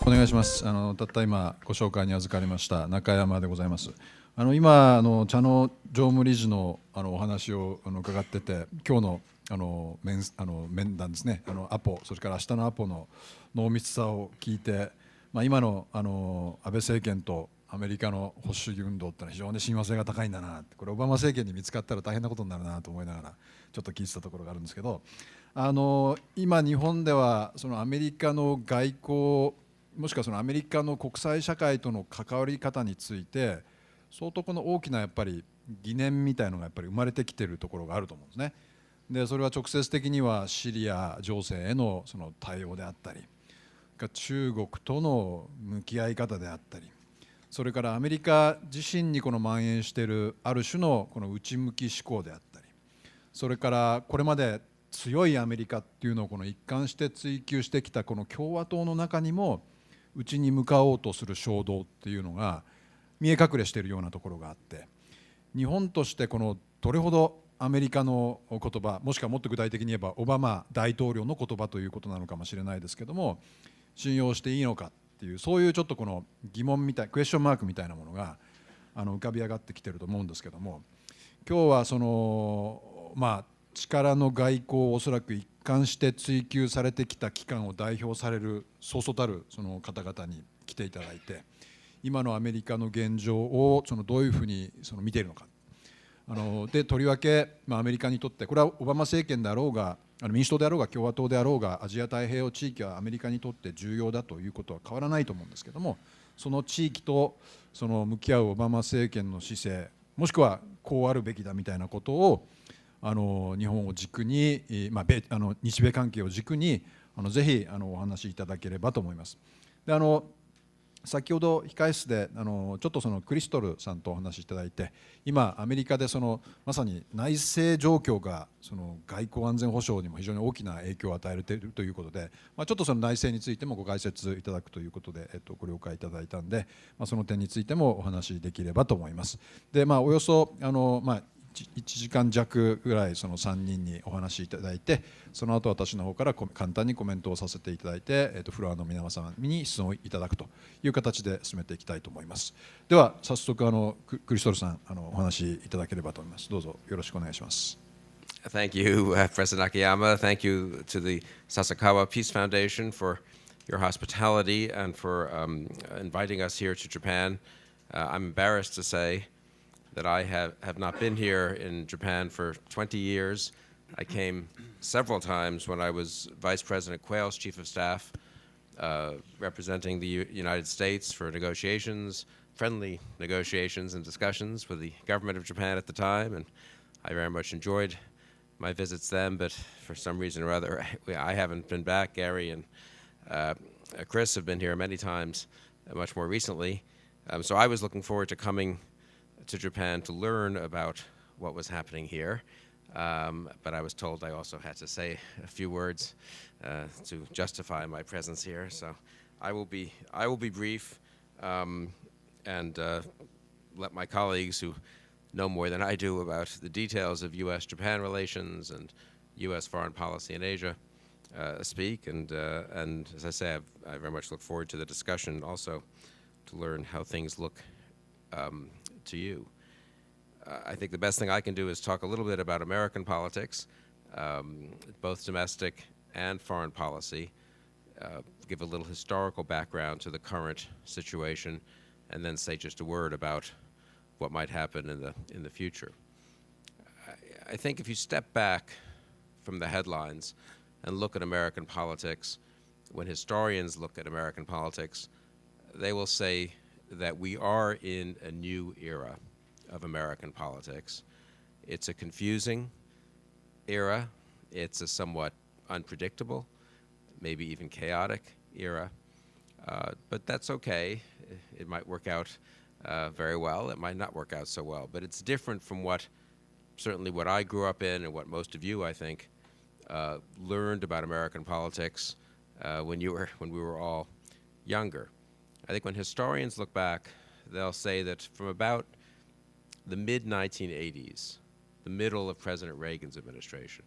お願いします。たった今ご紹介に預かりました中山でございます。今茶の常務理事のお話を伺ってて、今日の面談ですね、アポ、それから明日のアポの濃密さを聞いて、今の安倍政権とアメリカの保守主義運動ってのは非常に親和性が高いんだな、これオバマ政権に見つかったら大変なことになるなと思いながらちょっと聞いてたところがあるんですけど、今日本ではそのアメリカの外交、もしくはそのアメリカの国際社会との関わり方について相当この大きなやっぱり疑念みたいのがやっぱり生まれてきているところがあると思うんですね。でそれは直接的にはシリア情勢へのその対応であったり、中国との向き合い方であったり、それからアメリカ自身にこの蔓延しているある種のこの内向き思考であったり、それからこれまで強いアメリカっていうのをこの一貫して追求してきたこの共和党の中にも内に向かおうとする衝動っていうのが見え隠れしているようなところがあって、日本としてこのどれほどアメリカの言葉、もしくはもっと具体的に言えばオバマ大統領の言葉ということなのかもしれないですけども、信用していいのかっていう、そういうちょっとこの疑問みたい、クエスチョンマークみたいなものが浮かび上がってきてると思うんですけども、今日はその力の外交をおそらく一貫して追求されてきた機関を代表されるそうそうたるその方々に来ていただいて、今のアメリカの現状をそのどういうふうにその見ているのか、でとりわけアメリカにとって、これはオバマ政権であろうが民主党であろうが共和党であろうが、アジア太平洋地域はアメリカにとって重要だということは変わらないと思うんですけども、その地域とその向き合うオバマ政権の姿勢、もしくはこうあるべきだみたいなことを日本を軸に、日米関係を軸にぜひお話しいただければと思います。で先ほど控室でちょっとそのクリストルさんとお話しいただいて、今アメリカでそのまさに内政状況がその外交安全保障にも非常に大きな影響を与えているということで、ちょっとその内政についてもご解説いただくということで、ご了解いただいたんで、その点についてもお話しできればと思います。でおよそ1時間弱ぐらいその3人にお話しいただいて、その後私の方から簡単にコメントをさせていただいて、フロアの皆様に質問をいただくという形で進めていきたいと思います。では早速クリストルさんお話しいただければと思います。どうぞよろしくお願いします。Thank you, President Akiyama. Thank you to the Sasakawa Peace Foundation for your hospitality and for inviting us here to Japan. I'm embarrassed to say that I have not been here in Japan for 20 years. I came several times when I was Vice President Quayle's Chief of Staff, representing the United States for negotiations, friendly negotiations and discussions with the government of Japan at the time, and I very much enjoyed my visits then, but for some reason or other, I haven't been back. Gary and Chris have been here many times, much more recently. So I was looking forward to coming to Japan to learn about what was happening here, but I was told I also had to say a few words to justify my presence here. So I will be brief and let my colleagues who know more than I do about the details of U.S.-Japan relations and U.S. foreign policy in Asia speak. And as I say, I very much look forward to the discussion also to learn how things look to you. I think the best thing I can do is talk a little bit about American politics, both domestic and foreign policy, give a little historical background to the current situation, and then say just a word about what might happen in the future. I think if you step back from the headlines and look at American politics, when historians look at American politics, they will say that we are in a new era of American politics. It's a confusing era. It's a somewhat unpredictable, maybe even chaotic era. But that's okay. It might work out very well. It might not work out so well. But it's different from certainly what I grew up in and what most of you, I think, learned about American politics when we were all younger. I think when historians look back, they'll say that from about the mid-1980s, the middle of President Reagan's administration,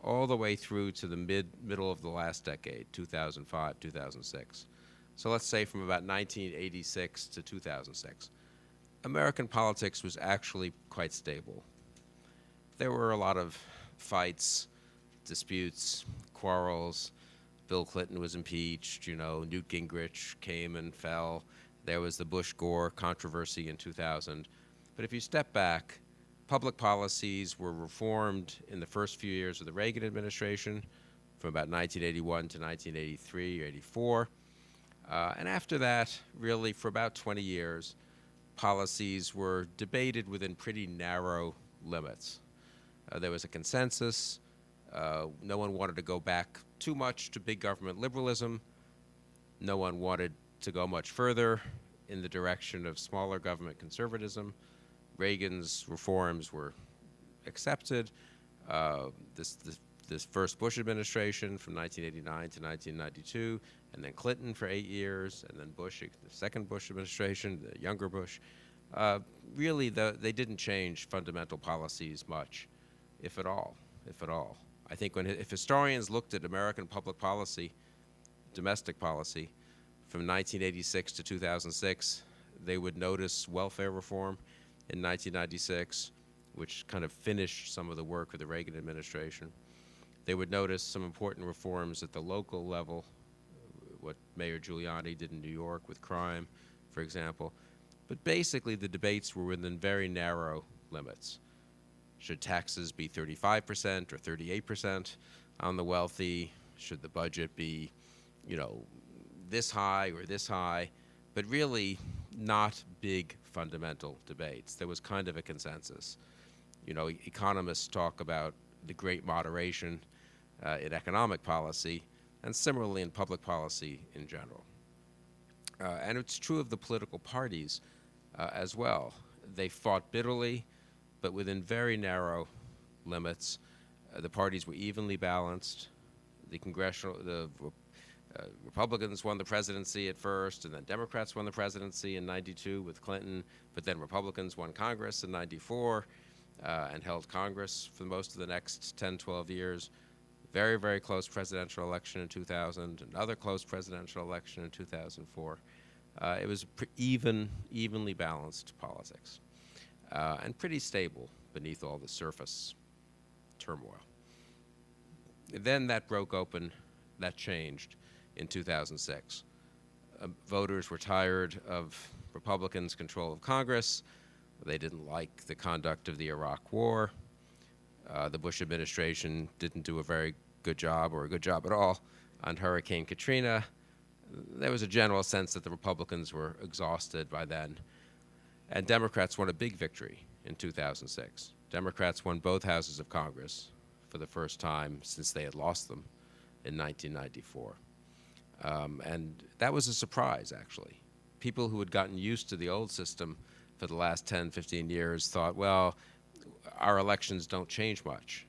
all the way through to the middle of the last decade, 2005, 2006, So let's say from about 1986 to 2006, American politics was actually quite stable. There were a lot of fights, disputes, quarrels. Bill Clinton was impeached, Newt Gingrich came and fell. There was the Bush-Gore controversy in 2000. But if you step back, public policies were reformed in the first few years of the Reagan administration, from about 1981 to 1983 or 84. And after that, really for about 20 years, policies were debated within pretty narrow limits. There was a consensus. No one wanted to go back too much to big government liberalism. No one wanted to go much further in the direction of smaller government conservatism. Reagan's reforms were accepted. This first Bush administration from 1989 to 1992, and then Clinton for 8 years, and then Bush, the second Bush administration, the younger Bush. Really, they didn't change fundamental policies much, if at all. I think if historians looked at American public policy, domestic policy, from 1986 to 2006, they would notice welfare reform in 1996, which kind of finished some of the work of the Reagan administration. They would notice some important reforms at the local level, what Mayor Giuliani did in New York with crime, for example. But basically, the debates were within very narrow limits. Should taxes be 35% or 38% on the wealthy? Should the budget be, this high or this high? But really, not big fundamental debates. There was kind of a consensus. Economists talk about the great moderation in economic policy, and similarly in public policy in general. And it's true of the political parties as well. They fought bitterly, but within very narrow limits. The parties were evenly balanced. The Republicans won the presidency at first, and then Democrats won the presidency in '92 with Clinton, but then Republicans won Congress in '94 and held Congress for most of the next 10, 12 years. Very, very close presidential election in 2000, another close presidential election in 2004. It was evenly balanced politics, and pretty stable beneath all the surface turmoil. Then that broke open, that changed in 2006. Voters were tired of Republicans' control of Congress. They didn't like the conduct of the Iraq War. The Bush administration didn't do a very good job, or a good job at all, on Hurricane Katrina. There was a general sense that the Republicans were exhausted by then. And Democrats won a big victory in 2006. Democrats won both houses of Congress for the first time since they had lost them in 1994. And that was a surprise, actually. People who had gotten used to the old system for the last 10, 15 years thought, well, our elections don't change much.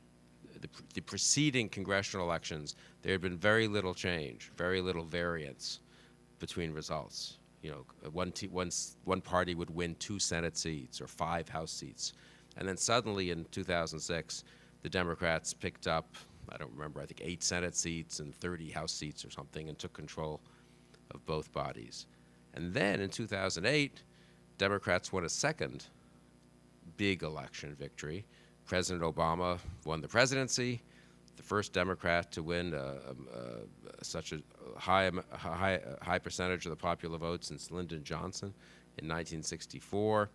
The preceding congressional elections, there had been very little change, very little variance between results. One party would win 2 Senate seats or 5 House seats. And then suddenly in 2006, the Democrats picked up, I don't remember, I think 8 Senate seats and 30 House seats or something, and took control of both bodies. And then in 2008, Democrats won a second big election victory. President Obama won the presidency, the first Democrat to win such a high percentage of the popular vote since Lyndon Johnson in 1964.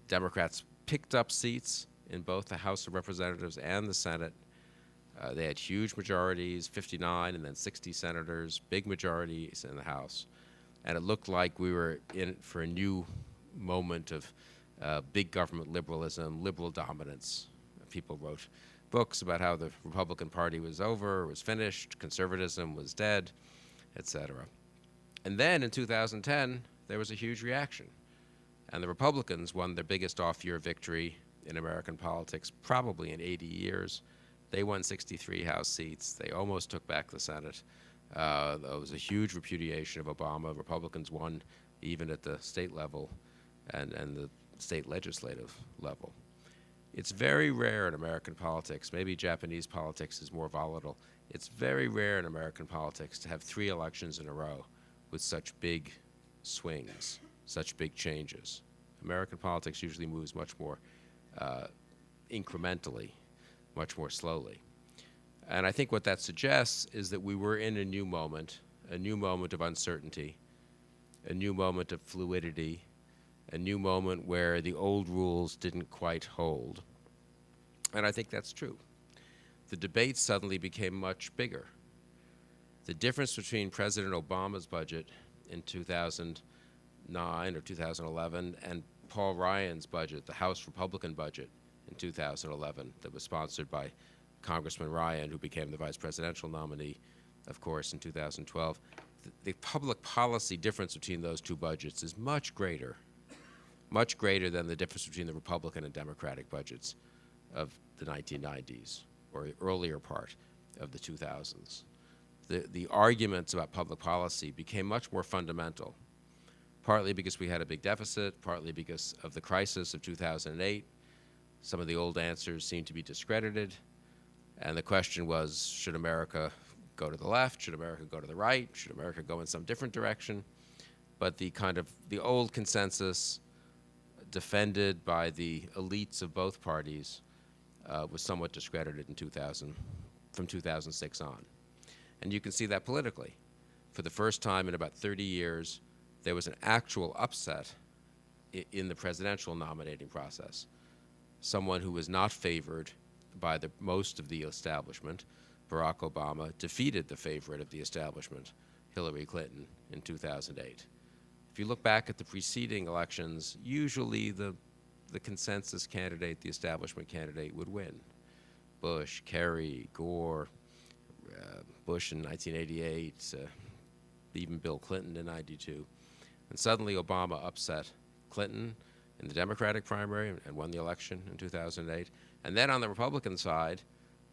Democrats picked up seats in both the House of Representatives and the Senate. They had huge majorities, 59 and then 60 senators, big majorities in the House. And it looked like we were in for a new moment of big government liberalism, liberal dominance. People wrote books about how the Republican Party was over, was finished, conservatism was dead, etc. And then in 2010, there was a huge reaction. And the Republicans won their biggest off-year victory in American politics, probably in 80 years. They won 63 House seats. They almost took back the Senate. There was a huge repudiation of Obama. Republicans won even at the state level and the state legislative level. It's very rare in American politics. Maybe Japanese politics is more volatile. It's very rare in American politics to have 3 elections in a row with such big swings, such big changes. American politics usually moves much more incrementally, much more slowly. And I think what that suggests is that we were in a new moment of uncertainty, a new moment of fluidity, a new moment where the old rules didn't quite hold. And I think that's true. The debate suddenly became much bigger. The difference between President Obama's budget in 2009 or 2011 and Paul Ryan's budget, the House Republican budget in 2011 that was sponsored by Congressman Ryan, who became the vice presidential nominee, of course, in 2012, the public policy difference between those two budgets is much greater than the difference between the Republican and Democratic budgets of the 1990s or the earlier part of the 2000s. The arguments about public policy became much more fundamental, partly because we had a big deficit, partly because of the crisis of 2008. Some of the old answers seemed to be discredited, and the question was, should America go to the left? Should America go to the right? Should America go in some different direction? But the old consensus defended by the elites of both parties was somewhat discredited from 2006 on. And you can see that politically. For the first time in about 30 years, there was an actual upset in the presidential nominating process. Someone who was not favored by most of the establishment, Barack Obama, defeated the favorite of the establishment, Hillary Clinton, in 2008. If you look back at the preceding elections, usually the consensus candidate, the establishment candidate, would win. Bush, Kerry, Gore, Bush in 1988, even Bill Clinton in 92. And suddenly Obama upset Clinton in the Democratic primary and won the election in 2008. And then on the Republican side,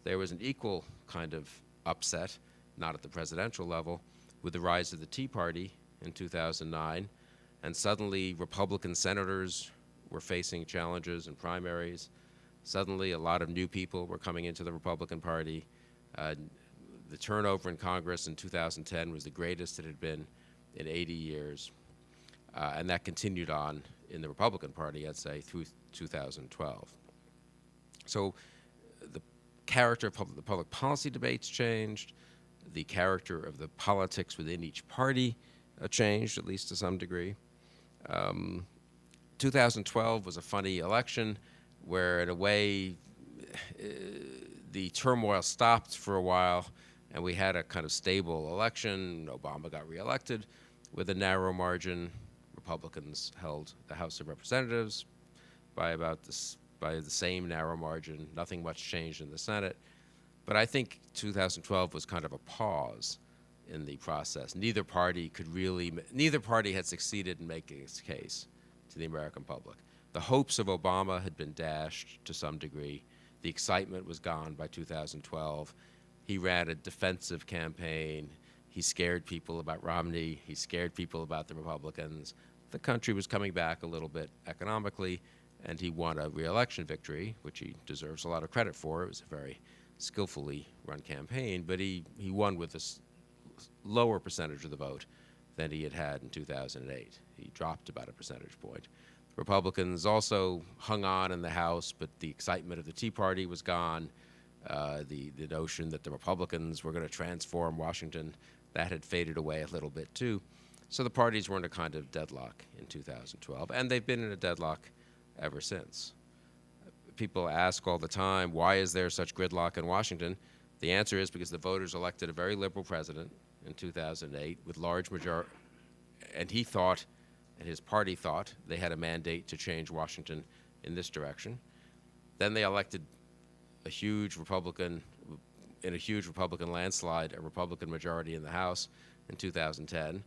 there was an equal kind of upset, not at the presidential level, with the rise of the Tea Party in 2009. And suddenly Republican senators were facing challenges in primaries. Suddenly a lot of new people were coming into the Republican Party. The turnover in Congress in 2010 was the greatest it had been in 80 years. And that continued on in the Republican Party, I'd say, through 2012. So the character of the public policy debates changed. The character of the politics within each party changed, at least to some degree. 2012 was a funny election where, in a way, the turmoil stopped for a while, and we had a kind of stable election. Obama got reelected with a narrow margin. Republicans held the House of Representatives by the same narrow margin. Nothing much changed in the Senate. But I think 2012 was kind of a pause in the process. Neither party had succeeded in making its case to the American public. The hopes of Obama had been dashed to some degree. The excitement was gone by 2012. He ran a defensive campaign. He scared people about Romney. He scared people about the Republicans. The country was coming back a little bit economically, and he won a re-election victory, which he deserves a lot of credit for. It was a very skillfully run campaign, but he won with a lower percentage of the vote than he had in 2008. He dropped about a percentage point. Republicans also hung on in the House, but the excitement of the Tea Party was gone. The notion that the Republicans were going to transform Washington, that had faded away a little bit too. So the parties were in a kind of deadlock in 2012, and they've been in a deadlock ever since. People ask all the time, why is there such gridlock in Washington? The answer is because the voters elected a very liberal president in 2008 with large majority, and he thought, and his party thought, they had a mandate to change Washington in this direction. Then they elected a huge Republican landslide, a Republican majority in the House in 2010.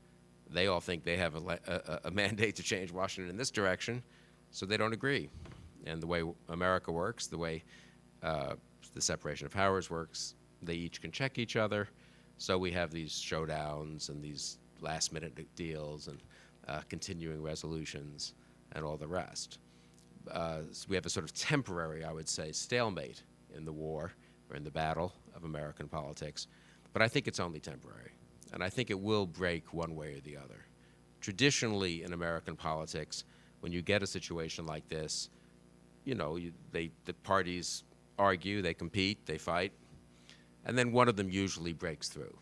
They all think they have a mandate to change Washington in this direction, so they don't agree. And the way America works, the way the separation of powers works, they each can check each other. So we have these showdowns and these last-minute deals and continuing resolutions and all the rest. So we have a sort of temporary, I would say, stalemate in the war or in the battle of American politics. But I think it's only temporary. and I think it will break one way or the other. Traditionally in American politics, when you get a situation like this, you know, the parties argue, they compete, they fight, and then one of them usually breaks through.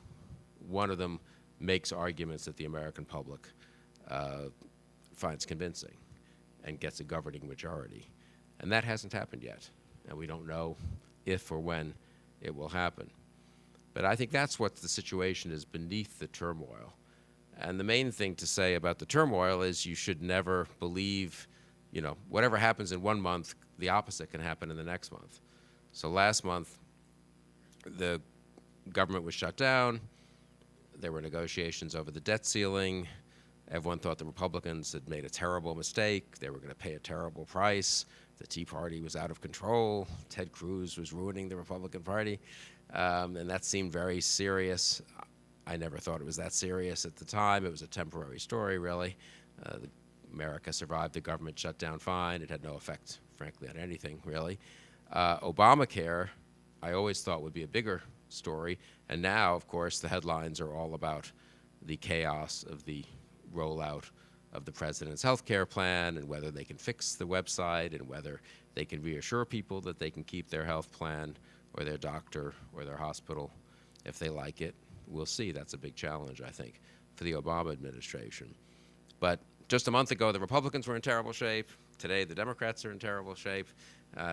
One of them makes arguments that the American public finds convincing and gets a governing majority. And that hasn't happened yet, and we don't know if or when it will happen. But I think that's what the situation is beneath the turmoil. And the main thing to say about the turmoil is you should never believe, you know, whatever happens in one month, the opposite can happen in the next month. So last month, the government was shut down. There were negotiations over the debt ceiling. Everyone thought the Republicans had made a terrible mistake. They were going to pay a terrible price. The Tea Party was out of control. Ted Cruz was ruining the Republican Party. And that seemed very serious. I never thought it was that serious at the time. It was a temporary story, really. America survived the government shutdown fine. It had no effect, frankly, on anything, really. Obamacare, I always thought would be a bigger story. And now, of course, the headlines are all about the chaos of the rollout of the president's health care plan and whether they can fix the website and whether they can reassure people that they can keep their health plan or their doctor or their hospital if they like it. We'll see. That's a big challenge, I think, for the Obama administration. But just a month ago, the Republicans were in terrible shape. Today, the Democrats are in terrible shape.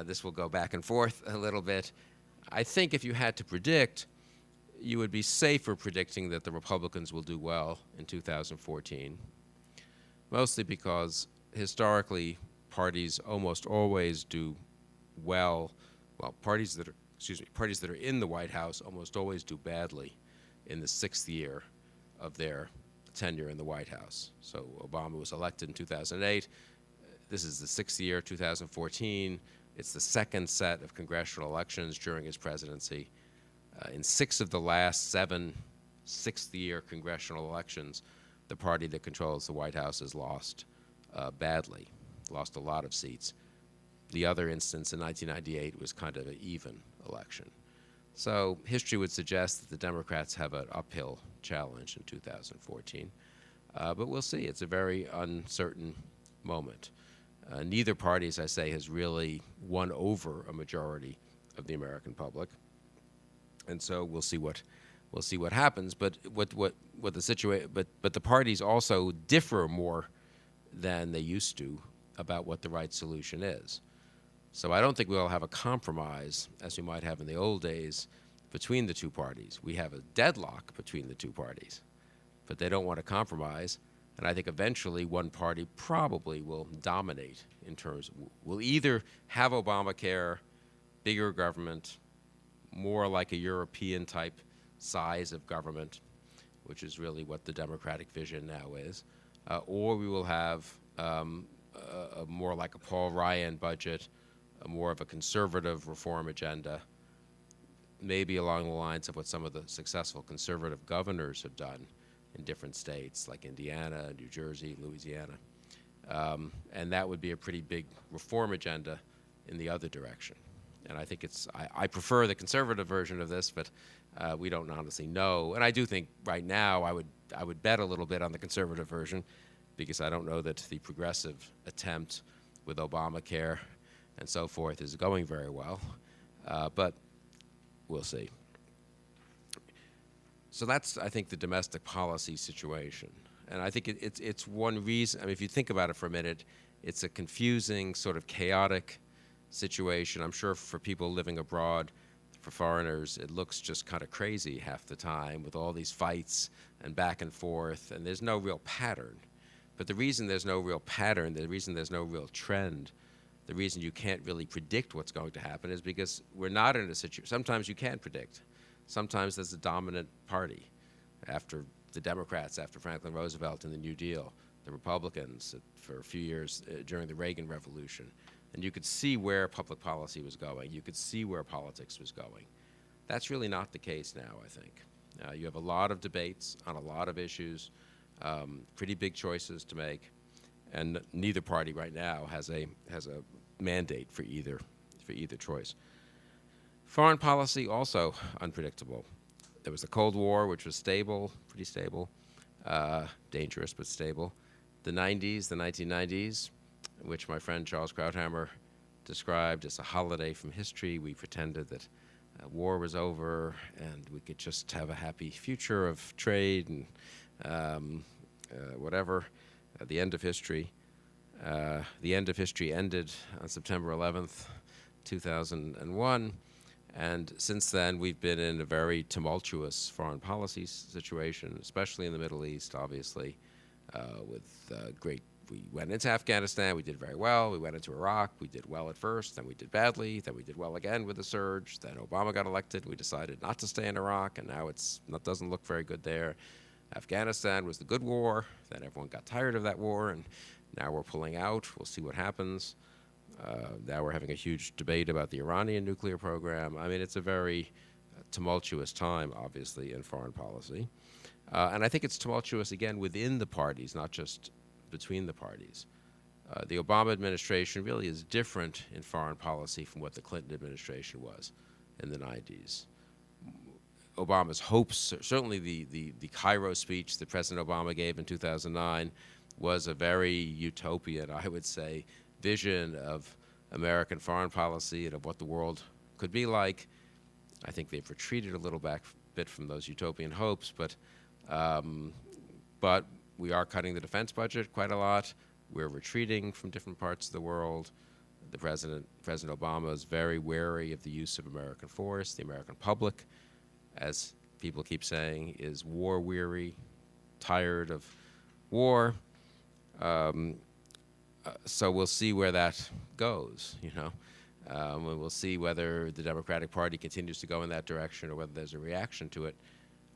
This will go back and forth a little bit. I think if you had to predict, you would be safer predicting that the Republicans will do well in 2014, mostly because historically parties almost always do well. Well, parties that are in the White House almost always do badly in the 6th year of their tenure in the White House. So Obama was elected in 2008. This is the 6th year, 2014. It's the second set of congressional elections during his presidency. In 6 of the last 7 6th-year congressional elections, the party that controls the White House has lost badly, lost a lot of seats. The other instance in 1998 was kind of an even election. So history would suggest that the Democrats have an uphill challenge in 2014. But we'll see. It's a very uncertain moment. Neither party, as I say, has really won over a majority of the American public. And so we'll see what happens. But what the situation, but the parties also differ more than they used to about what the right solution is. So I don't think we'll have a compromise, as we might have in the old days, between the two parties. We have a deadlock between the two parties, but they don't want to compromise. And I think eventually one party probably will dominate in terms of, will either have Obamacare, bigger government, more like a European type size of government, which is really what the Democratic vision now is, or we will have a more like a Paul Ryan budget, more of a conservative reform agenda, maybe along the lines of what some of the successful conservative governors have done in different states like Indiana, New Jersey, Louisiana. And that would be a pretty big reform agenda in the other direction. And I think I prefer the conservative version of this, but we don't honestly know. And I do think right now I would bet a little bit on the conservative version, because I don't know that the progressive attempt with Obamacare and so forth is going very well, but we'll see. So that's, I think, the domestic policy situation. And I think it's one reason, I mean, if you think about it for a minute, it's a confusing, sort of chaotic situation. I'm sure for people living abroad, for foreigners, it looks just kind of crazy half the time with all these fights and back and forth, and there's no real pattern. But the reason there's no real pattern, the reason there's no real trend, the reason you can't really predict what's going to happen is because we're not in a situation. Sometimes you can predict. Sometimes there's a dominant party. After the Democrats, after Franklin Roosevelt and the New Deal, the Republicans for a few years during the Reagan Revolution. And you could see where public policy was going. You could see where politics was going. That's really not the case now, I think. You have a lot of debates on a lot of issues, pretty big choices to make, and neither party right now has a mandate for either choice. Foreign policy also unpredictable. There was the Cold War, which was stable, pretty stable, dangerous but stable. The 90s, the 1990s, which my friend Charles Krauthammer described as a holiday from history. We pretended that war was over and we could just have a happy future of trade and whatever. The end of history. The end of history ended on September 11th, 2001. And since then, we've been in a very tumultuous foreign policy situation, especially in the Middle East, obviously, we went into Afghanistan, we did very well. We went into Iraq, we did well at first, then we did badly, then we did well again with the surge. Then Obama got elected, we decided not to stay in Iraq, and now it doesn't look very good there. Afghanistan was the good war, then everyone got tired of that war, and now we're pulling out. We'll see what happens. Now we're having a huge debate about the Iranian nuclear program. I mean, it's a very tumultuous time, obviously, in foreign policy. And I think it's tumultuous, again, within the parties, not just between the parties. The Obama administration really is different in foreign policy from what the Clinton administration was in the 90s. Obama's hopes, certainly the Cairo speech that President Obama gave in 2009 was a very utopian, I would say, vision of American foreign policy and of what the world could be like. I think they've retreated a little bit from those utopian hopes, but we are cutting the defense budget quite a lot. We're retreating from different parts of the world. President Obama is very wary of the use of American force. The American public, as people keep saying, is war weary, tired of war. So we'll see where that goes, you know. And we'll see whether the Democratic Party continues to go in that direction or whether there's a reaction to it.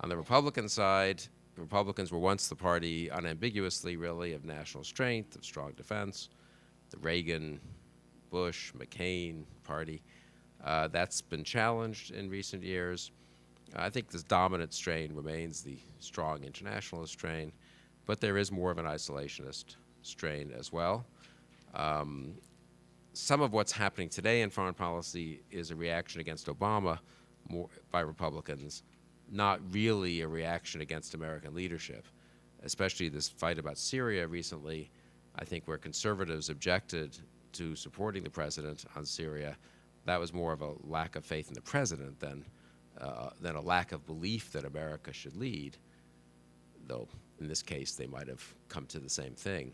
On the Republican side, the Republicans were once the party unambiguously, really, of national strength, of strong defense. The Reagan, Bush, McCain party. That's been challenged in recent years. I think this dominant strain remains the strong internationalist strain, but there is more of an isolationist strain as well. Some of what's happening today in foreign policy is a reaction against Obama by Republicans, not really a reaction against American leadership, especially this fight about Syria recently. I think where conservatives objected to supporting the president on Syria, that was more of a lack of faith in the president than a lack of belief that America should lead, though in this case they might have come to the same thing.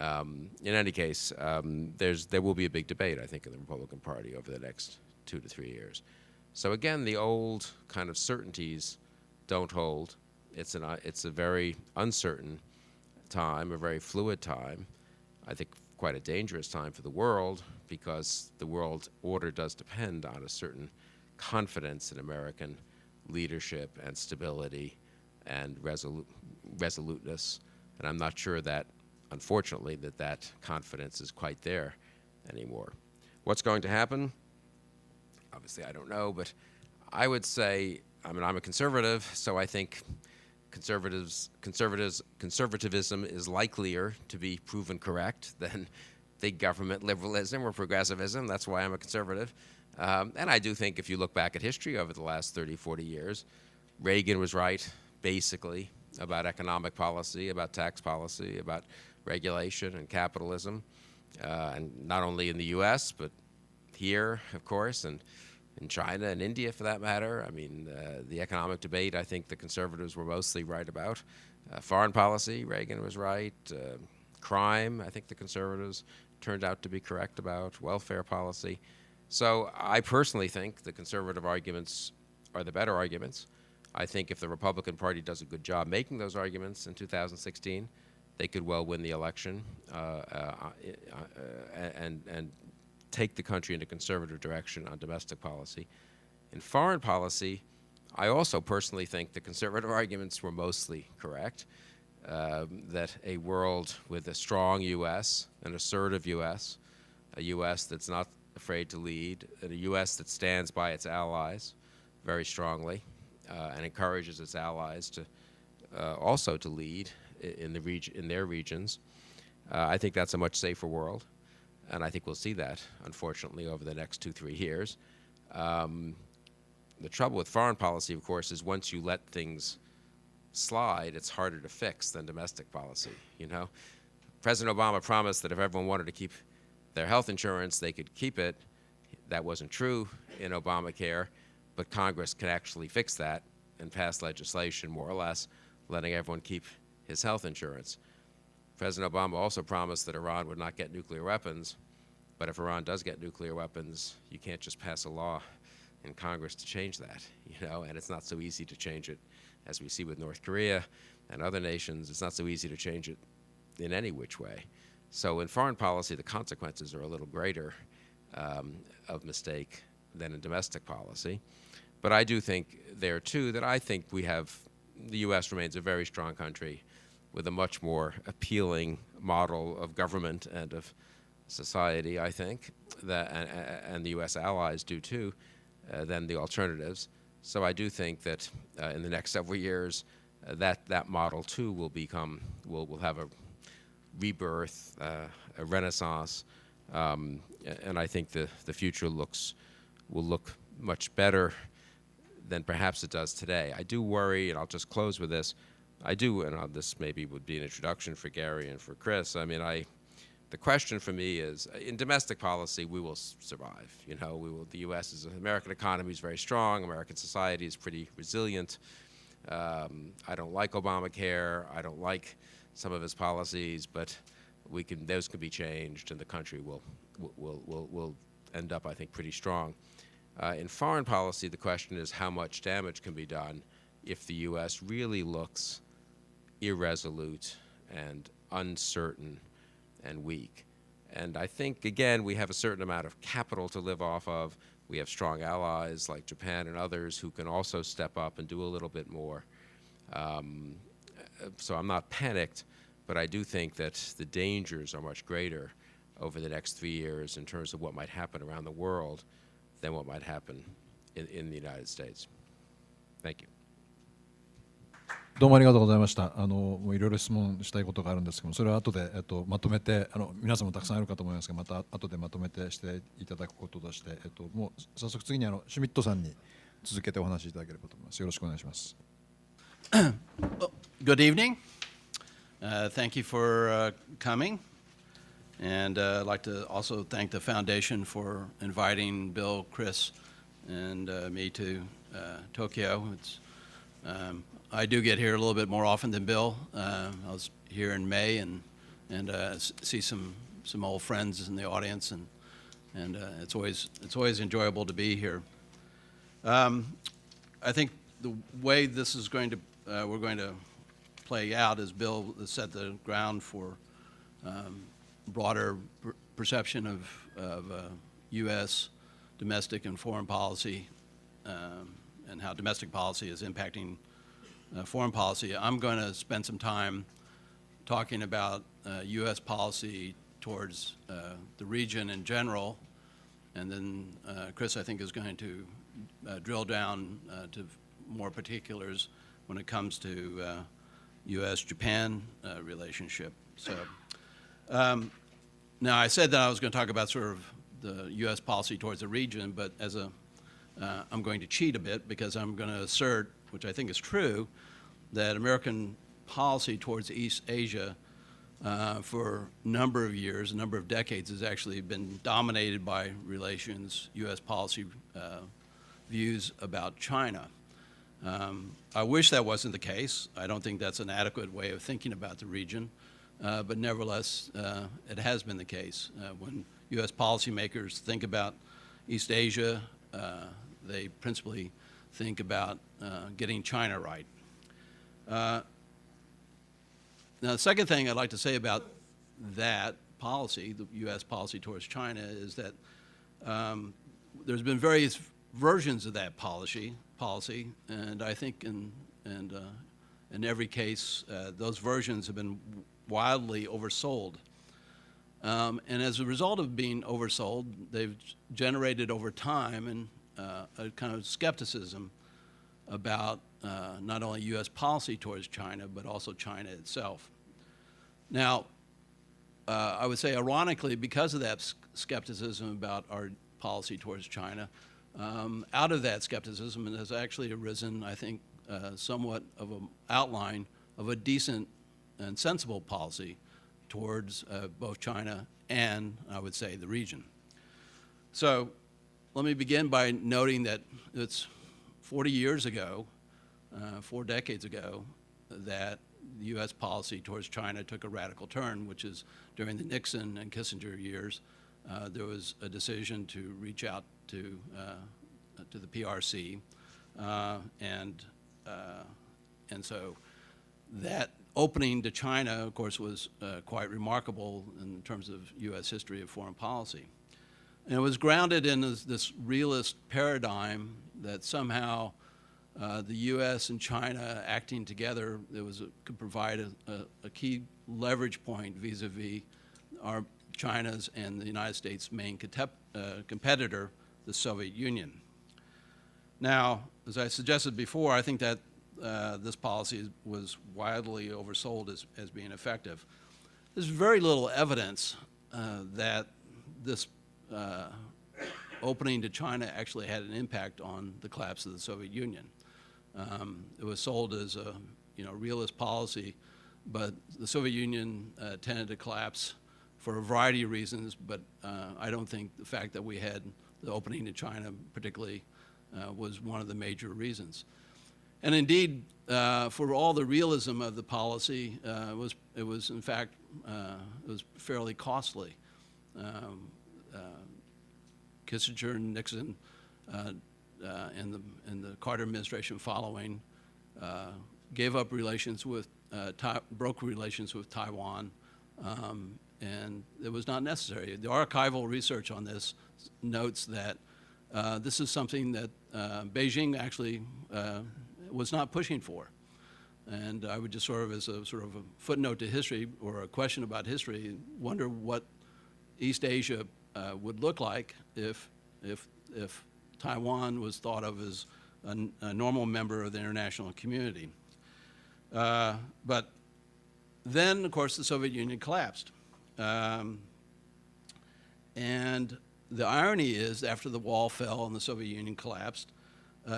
In any case, there will be a big debate, I think, in the Republican Party over the next 2 to 3 years. So again, the old kind of certainties don't hold. It's a very uncertain time, a very fluid time. I think quite a dangerous time for the world, because the world order does depend on a certain confidence in American leadership and stability and resoluteness. And I'm not sure that, unfortunately, that confidence is quite there anymore. What's going to happen? Obviously, I don't know, but I would say, I mean, I'm a conservative, so I think conservatism is likelier to be proven correct than big government liberalism or progressivism. That's why I'm a conservative. And I do think if you look back at history over the last 30, 40 years, Reagan was right, basically, about economic policy, about tax policy, about regulation and capitalism, and not only in the U.S., but here, of course, and in China and India, for that matter. I mean, the economic debate, I think the conservatives were mostly right about. Foreign policy, Reagan was right. Crime, I think the conservatives turned out to be correct about. Welfare policy. So I personally think the conservative arguments are the better arguments. I think if the Republican Party does a good job making those arguments in 2016, they could well win the election and take the country in a conservative direction on domestic policy. In foreign policy, I also personally think the conservative arguments were mostly correct, that a world with a strong U.S., an assertive U.S., a U.S. that's not afraid to lead, and a U.S. that stands by its allies very strongly and encourages its allies to also to lead in their regions. I think that's a much safer world. And I think we'll see that, unfortunately, over the next 2-3 years. The trouble with foreign policy, of course, is once you let things slide, it's harder to fix than domestic policy, you know? President Obama promised that if everyone wanted to keep their health insurance, they could keep it. That wasn't true in Obamacare, but Congress could actually fix that and pass legislation, more or less, letting everyone keep his health insurance. President Obama also promised that Iran would not get nuclear weapons, but if Iran does get nuclear weapons, you can't just pass a law in Congress to change that, you know, and it's not so easy to change it, as we see with North Korea and other nations. It's not so easy to change it in any which way. So in foreign policy, the consequences are a little greater of mistake than in domestic policy. But I do think there, too, that I think we have, the U.S. remains a very strong country with a much more appealing model of government and of society, I think, that, and the U.S. allies do, too, than the alternatives. So I do think that in the next several years, that model, too, will have a rebirth, a renaissance, and I think the future will look much better than perhaps it does today. I do worry, and I'll just close with this, and this maybe would be an introduction for Gary and for Chris. I mean, the question for me is, in domestic policy, we will survive. You know, the U.S. American economy is very strong. American society is pretty resilient. I don't like Obamacare. I don't like some of his policies, but those can be changed, and the country will end up, I think, pretty strong. In foreign policy, the question is how much damage can be done if the U.S. really looks irresolute and uncertain and weak. And I think, again, we have a certain amount of capital to live off of. We have strong allies like Japan and others who can also step up and do a little bit more. So I'm not panicked, but I do think that the dangers are much greater over the next 3 years in terms of what might happen around the world than what might happen in the United States. Thank you. どうもありがとうございました。もういろいろ質問したいことがあるんですけども、それは後で、まとめて、皆さんもたくさんあるかと思いますが、また後でまとめてしていただくこととして、もう早速次にシュミットさんに続けてお話しいただければと思います。よろしくお願いします。Good evening. Thank you for coming. And I'd like to also thank the Foundation for inviting Bill, Chris, and me to Tokyo. I do get here a little bit more often than Bill. I was here in May and see some old friends in the audience, and it's always enjoyable to be here. I think the way this is going to we're going to play out is Bill set the ground for broader perception of U.S. domestic and foreign policy and how domestic policy is impacting foreign policy. I'm going to spend some time talking about U.S. policy towards the region in general, and then Chris, I think, is going to drill down to more particulars when it comes to U.S.-Japan relationship. So now I said that I was going to talk about sort of the U.S. policy towards the region, but I'm going to cheat a bit because I'm going to assert, which I think is true, that American policy towards East Asia for a number of years, a number of decades, has actually been dominated by relations, U.S. policy views about China. I wish that wasn't the case. I don't think that's an adequate way of thinking about the region, but nevertheless, it has been the case. When U.S. policymakers think about East Asia, they principally think about getting China right. Now, the second thing I'd like to say about that policy, the U.S. policy towards China, is that there's been various versions of that policy, and I think in every case, those versions have been wildly oversold. And as a result of being oversold, they've generated over time a kind of skepticism about not only U.S. policy towards China, but also China itself. Now, I would say, ironically, because of that skepticism about our policy towards China, out of that skepticism and has actually arisen, I think, somewhat of an outline of a decent and sensible policy towards both China and, I would say, the region. So let me begin by noting that it's 40 years ago, 4 decades ago, that the U.S. policy towards China took a radical turn, which is during the Nixon and Kissinger years, there was a decision to reach out to the PRC, and so that opening to China, of course, was quite remarkable in terms of U.S. history of foreign policy. And it was grounded in this realist paradigm that somehow the U.S. and China acting together, could provide a key leverage point vis-a-vis our China's and the United States' main competitor, the Soviet Union. Now, as I suggested before, I think that this policy was widely oversold as being effective. There's very little evidence that this opening to China actually had an impact on the collapse of the Soviet Union. It was sold as a realist policy, but the Soviet Union tended to collapse for a variety of reasons, but I don't think the fact that we had the opening to China particularly was one of the major reasons. And indeed, for all the realism of the policy, it was in fact it was fairly costly. Kissinger and Nixon and the Carter administration following gave up relations with, broke relations with Taiwan, and it was not necessary. The archival research on this notes that this is something that Beijing actually was not pushing for. And I would just sort of, as a sort of a footnote to history or a question about history, wonder what East Asia would look like if Taiwan was thought of as a normal member of the international community. But then, of course, the Soviet Union collapsed. And the irony is, after the wall fell and the Soviet Union collapsed,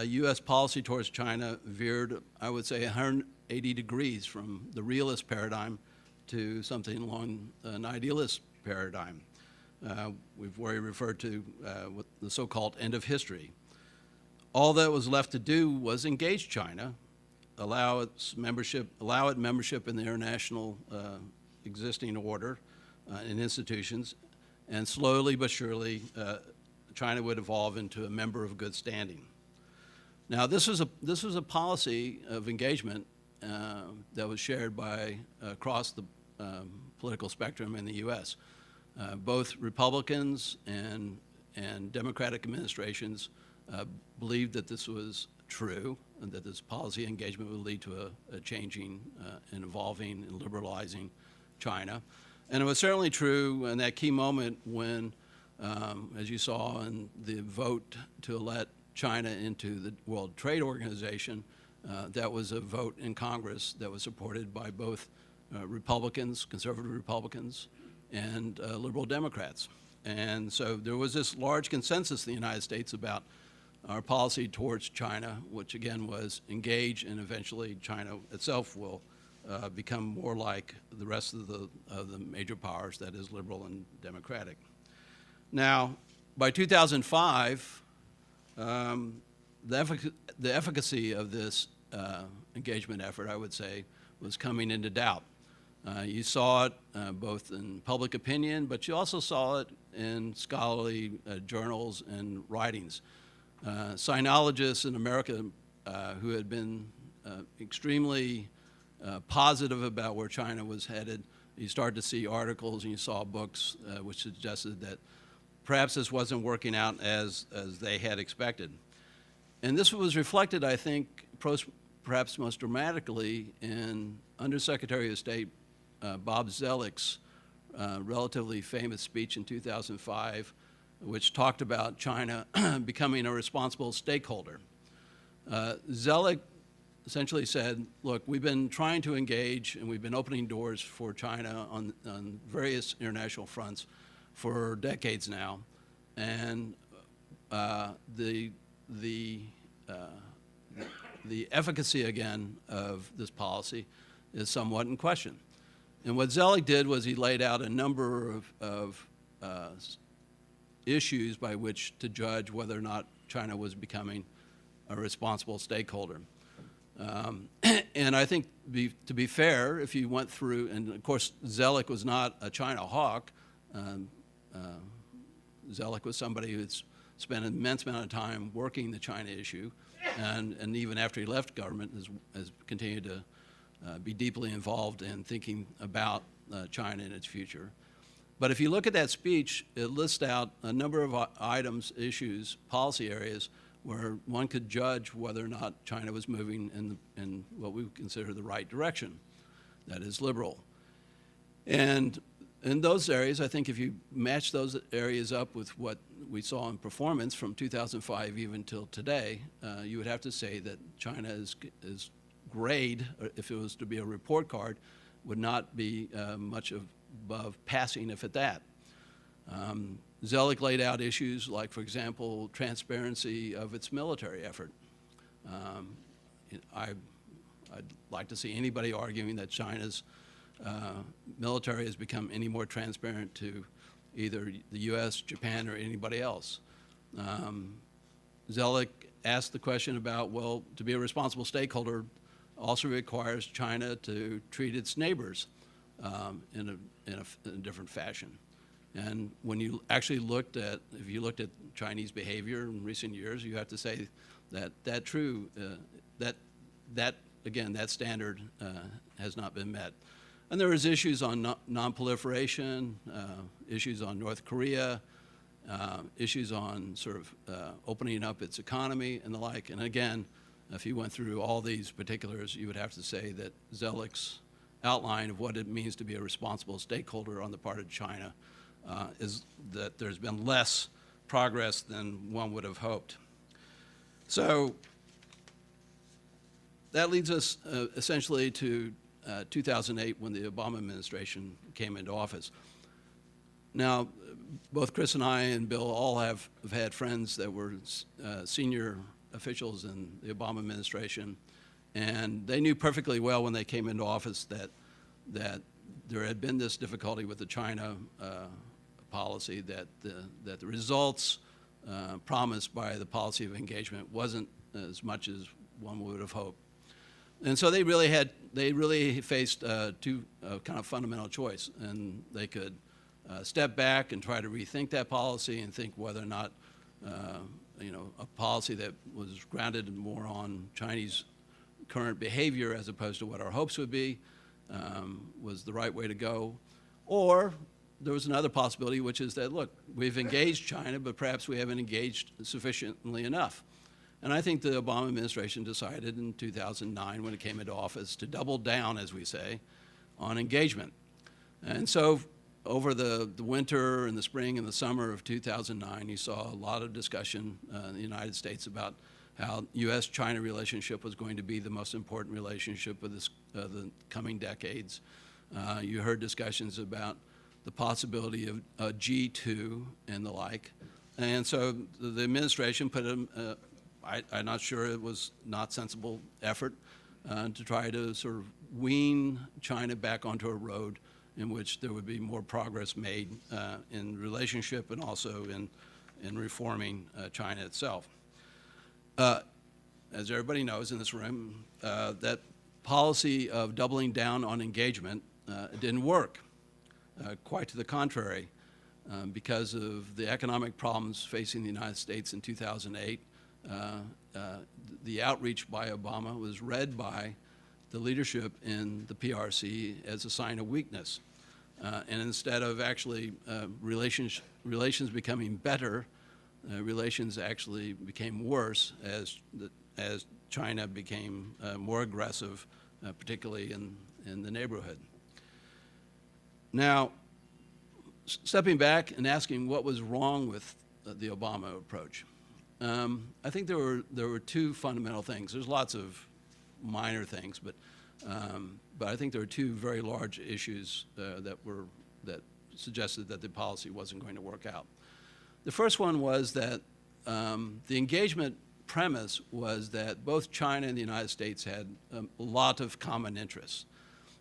U.S. policy towards China veered, I would say, 180 degrees from the realist paradigm to something along an idealist paradigm. We've already referred to what the so-called end of history. All that was left to do was engage China, allow it membership in the international existing order and institutions, and slowly but surely China would evolve into a member of good standing. Now, this was a policy of engagement that was shared by across the political spectrum in the U.S. Both Republicans and Democratic administrations believed that this was true and that this policy engagement would lead to a changing and evolving and liberalizing China. And it was certainly true in that key moment when, as you saw in the vote to let China into the World Trade Organization, that was a vote in Congress that was supported by both Republicans, conservative Republicans, and liberal Democrats. And so there was this large consensus in the United States about our policy towards China, which again was engage, and eventually China itself will become more like the rest of the major powers, that is liberal and democratic. Now, by 2005, the efficacy of this engagement effort, I would say, was coming into doubt. You saw it both in public opinion, but you also saw it in scholarly journals and writings. Sinologists in America who had been extremely positive about where China was headed, you started to see articles and you saw books which suggested that perhaps this wasn't working out as they had expected. And this was reflected, I think, perhaps most dramatically in Undersecretary of State Bob Zelik's relatively famous speech in 2005, which talked about China becoming a responsible stakeholder. Zelik essentially said, look, we've been trying to engage and we've been opening doors for China on various international fronts for decades now. And the efficacy again of this policy is somewhat in question. And what Zelig did was he laid out a number of issues by which to judge whether or not China was becoming a responsible stakeholder. And I think, to be fair, if you went through, and of course Zelig was not a China hawk. Zelig was somebody who's spent an immense amount of time working the China issue, and even after he left government has continued to be deeply involved in thinking about China and its future. But if you look at that speech, it lists out a number of items, issues, policy areas where one could judge whether or not China was moving in what we would consider the right direction, that is liberal. And in those areas, I think if you match those areas up with what we saw in performance from 2005 even till today, you would have to say that China is grade, if it was to be a report card, would not be much above passing, if at that. Zelig laid out issues like, for example, transparency of its military effort. I'd like to see anybody arguing that China's military has become any more transparent to either the U.S., Japan, or anybody else. Zelig asked the question about, well, to be a responsible stakeholder also requires China to treat its neighbors in a different fashion. And when you actually if you looked at Chinese behavior in recent years, you have to say that again, that standard has not been met. And there was issues on non-proliferation, issues on North Korea, issues on sort of opening up its economy and the like. And again, if you went through all these particulars, you would have to say that Zelig's outline of what it means to be a responsible stakeholder on the part of China is that there's been less progress than one would have hoped. So that leads us essentially to 2008 when the Obama administration came into office. Now, both Chris and I and Bill all have had friends that were senior officials in the Obama administration, and they knew perfectly well when they came into office that there had been this difficulty with the China policy, that the results promised by the policy of engagement wasn't as much as one would have hoped. And so they really faced two kind of fundamental choice, and they could step back and try to rethink that policy and think whether or not a policy that was grounded more on Chinese current behavior as opposed to what our hopes would be was the right way to go. Or there was another possibility, which is that, look, we've engaged China, but perhaps we haven't engaged sufficiently enough. And I think the Obama administration decided in 2009, when it came into office, to double down, as we say, on engagement. And so over the winter and the spring and the summer of 2009, you saw a lot of discussion in the United States about how U.S.-China relationship was going to be the most important relationship of the coming decades. You heard discussions about the possibility of a G2 and the like. And so the administration put I'm not sure it was not sensible effort to try to sort of wean China back onto a road in which there would be more progress made in relationship and also in reforming China itself. As everybody knows in this room, that policy of doubling down on engagement didn't work. Quite to the contrary, because of the economic problems facing the United States in 2008, the outreach by Obama was read by the leadership in the PRC as a sign of weakness. And instead of actually relations becoming better, relations actually became worse as China became more aggressive, particularly in the neighborhood. Now, stepping back and asking what was wrong with the Obama approach, I think there were two fundamental things. There's lots of minor things, but I think there were two very large issues that suggested that the policy wasn't going to work out. The first one was that the engagement premise was that both China and the United States had a lot of common interests,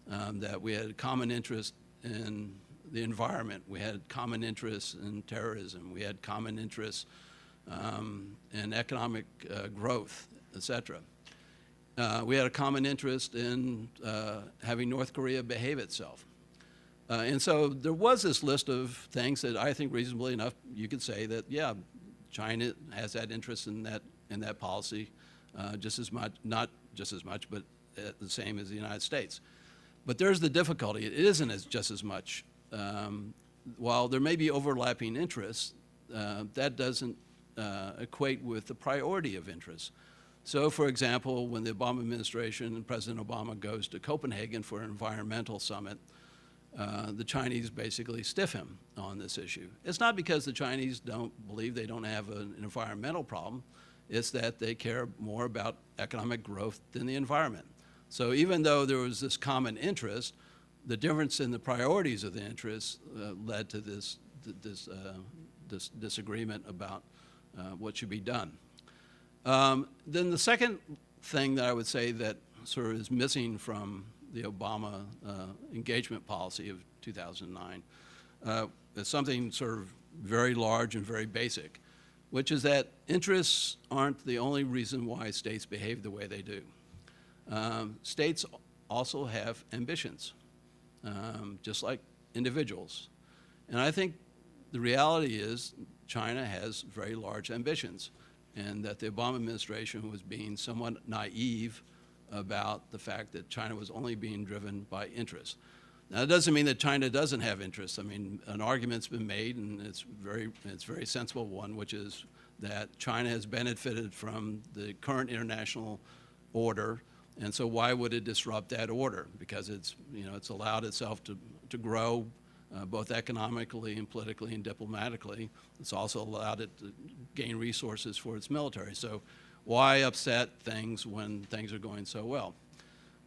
that we had a common interest in the environment, we had common interests in terrorism, we had common interests in economic growth, etc. We had a common interest in having North Korea behave itself. And so there was this list of things that I think reasonably enough you could say that, yeah, China has that interest in that policy just as much, not just as much, but the same as the United States. But there's the difficulty. It isn't just as much. While there may be overlapping interests, that doesn't equate with the priority of interests. So, for example, when the Obama administration and President Obama goes to Copenhagen for an environmental summit, the Chinese basically stiff him on this issue. It's not because the Chinese don't believe they don't have an environmental problem. It's that they care more about economic growth than the environment. So even though there was this common interest, the difference in the priorities of the interests led to this disagreement about what should be done. Then the second thing that I would say that sort of is missing from the Obama engagement policy of 2009 is something sort of very large and very basic, which is that interests aren't the only reason why states behave the way they do. States also have ambitions, just like individuals. And I think the reality is China has very large ambitions, and that the Obama administration was being somewhat naive about the fact that China was only being driven by interest. Now, that doesn't mean that China doesn't have interests. I mean, an argument's been made, and it's a very sensible one, which is that China has benefited from the current international order, and so why would it disrupt that order? Because it's allowed itself to grow both economically and politically and diplomatically. It's also allowed it to gain resources for its military. So why upset things when things are going so well?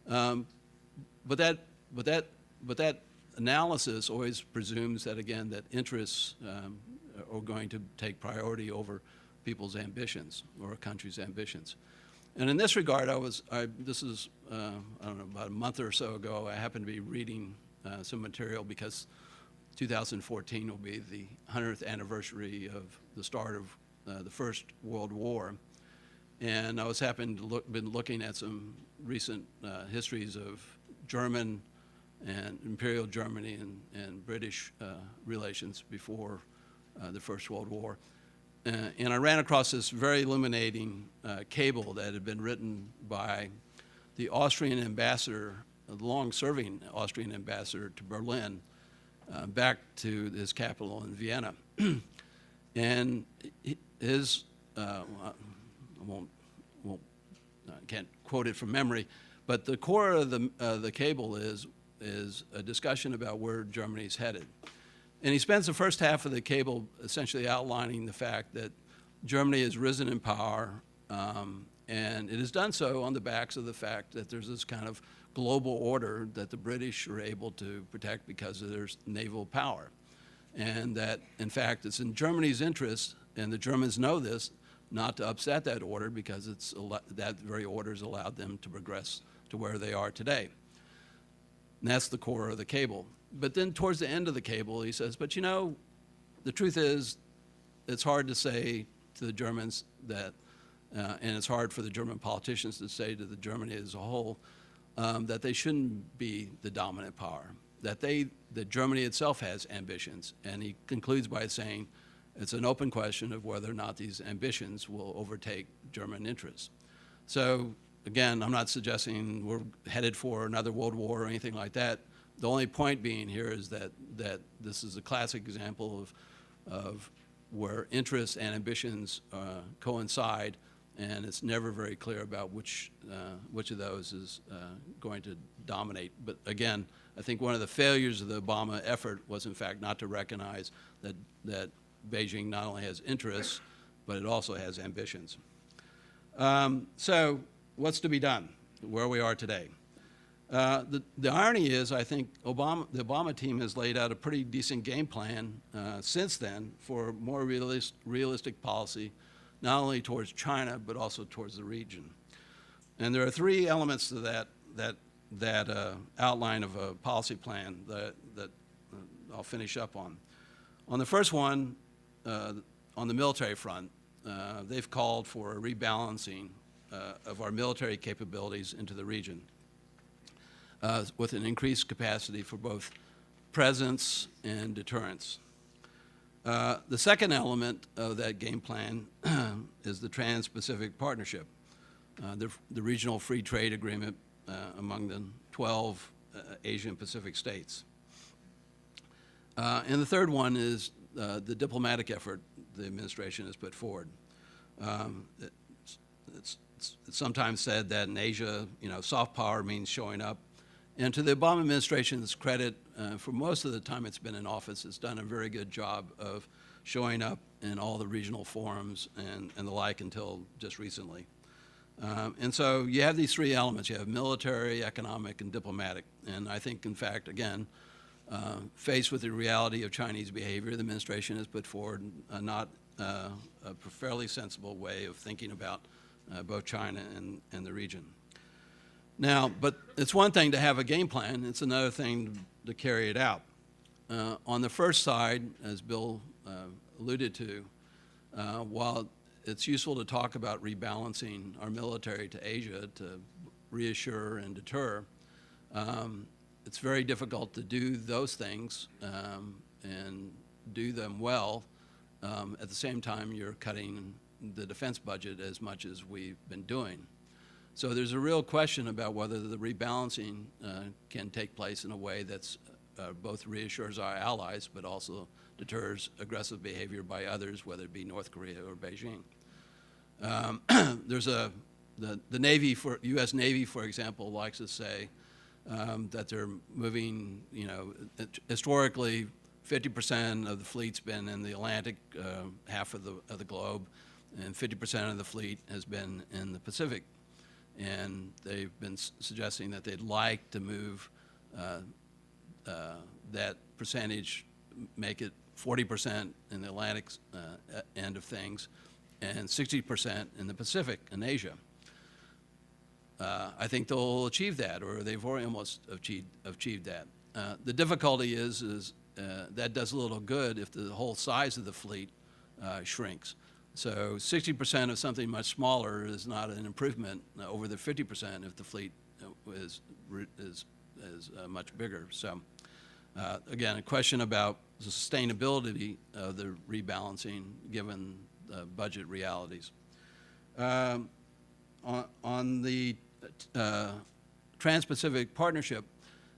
But that analysis always presumes that, again, that interests are going to take priority over people's ambitions or a country's ambitions. And in this regard, this is, I don't know, about a month or so ago, I happened to be reading some material because 2014 will be the 100th anniversary of the start of the First World War. And I was been looking at some recent histories of German and Imperial Germany and British relations before the First World War. And I ran across this very illuminating cable that had been written by the Austrian ambassador, the long-serving Austrian ambassador to Berlin, back to his capital in Vienna. And his, I can't quote it from memory, but the core of the cable is a discussion about where Germany's headed. And he spends the first half of the cable essentially outlining the fact that Germany has risen in power, and it has done so on the backs of the fact that there's this kind of global order that the British are able to protect because of their naval power. And that, in fact, it's in Germany's interest, and the Germans know this, not to upset that order because that very order has allowed them to progress to where they are today. And that's the core of the cable. But then towards the end of the cable, he says, but you know, the truth is, it's hard to say to the Germans that, and it's hard for the German politicians to say to the Germany as a whole, that they shouldn't be the dominant power, that Germany itself has ambitions. And he concludes by saying, it's an open question of whether or not these ambitions will overtake German interests. So again, I'm not suggesting we're headed for another world war or anything like that. The only point being here is that this is a classic example of where interests and ambitions coincide, and it's never very clear about which of those is going to dominate. But again, I think one of the failures of the Obama effort was, in fact, not to recognize that Beijing not only has interests, but it also has ambitions. So what's to be done where we are today? The irony is, I think the Obama team has laid out a pretty decent game plan since then for more realistic policy not only towards China, but also towards the region. And there are three elements to that outline of a policy plan that I'll finish up on. On the first one, on the military front, they've called for a rebalancing of our military capabilities into the region with an increased capacity for both presence and deterrence. The second element of that game plan is the Trans-Pacific Partnership, the regional free trade agreement among the 12 Asian Pacific states. And the third one is the diplomatic effort the administration has put forward. It's sometimes said that in Asia, soft power means showing up. And to the Obama administration's credit, for most of the time it's been in office, it's done a very good job of showing up in all the regional forums and the like until just recently. And so you have these three elements. You have military, economic, and diplomatic. And I think, in fact, again, faced with the reality of Chinese behavior, the administration has put forward a fairly sensible way of thinking about both China and the region. Now, but it's one thing to have a game plan. It's another thing to carry it out. On the first side, as Bill alluded to, while it's useful to talk about rebalancing our military to Asia to reassure and deter, it's very difficult to do those things and do them well. At the same time, you're cutting the defense budget as much as we've been doing. So there's a real question about whether the rebalancing can take place in a way that's both reassures our allies, but also deters aggressive behavior by others, whether it be North Korea or Beijing. There's the Navy, U.S. Navy, for example, likes to say that they're moving, historically 50% of the fleet's been in the Atlantic half of the globe, and 50% of the fleet has been in the Pacific. And they've been suggesting that they'd like to move that percentage, make it 40% in the Atlantic end of things, and 60% in the Pacific and Asia. I think they'll achieve that, or they've already almost achieved that. The difficulty is that does a little good if the whole size of the fleet shrinks. So 60% of something much smaller is not an improvement over the 50% if the fleet is much bigger. So again, a question about the sustainability of the rebalancing given the budget realities. On the Trans-Pacific Partnership,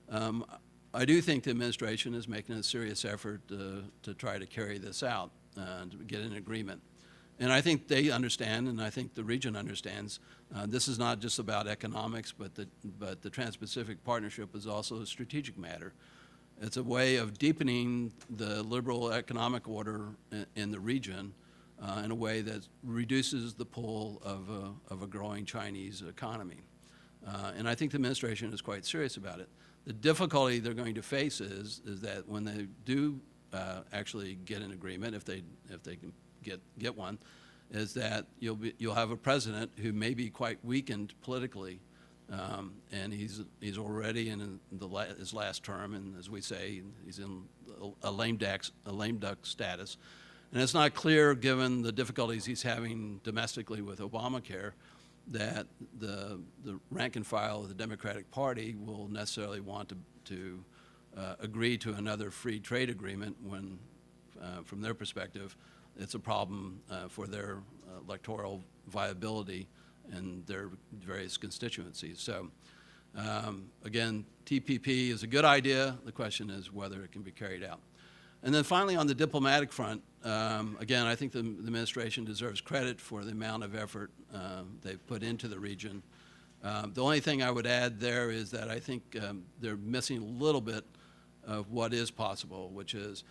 I do think the administration is making a serious effort to try to carry this out and to get an agreement. And I think they understand, and I think the region understands, this is not just about economics, but the Trans-Pacific Partnership is also a strategic matter. It's a way of deepening the liberal economic order in the region in a way that reduces the pull of a growing Chinese economy. And I think the administration is quite serious about it. The difficulty they're going to face is that when they do actually get an agreement, if they can get one, is that you'll have a president who may be quite weakened politically, and he's already in his last term, and as we say, he's in a lame duck status. And it's not clear, given the difficulties he's having domestically with Obamacare, that the rank and file of the Democratic Party will necessarily want to agree to another free trade agreement when, from their perspective, it's a problem for their electoral viability in their various constituencies. So again, TPP is a good idea. The question is whether it can be carried out. And then finally, on the diplomatic front, again, I think the administration deserves credit for the amount of effort they've put into the region. The only thing I would add there is that I think they're missing a little bit of what is possible, which is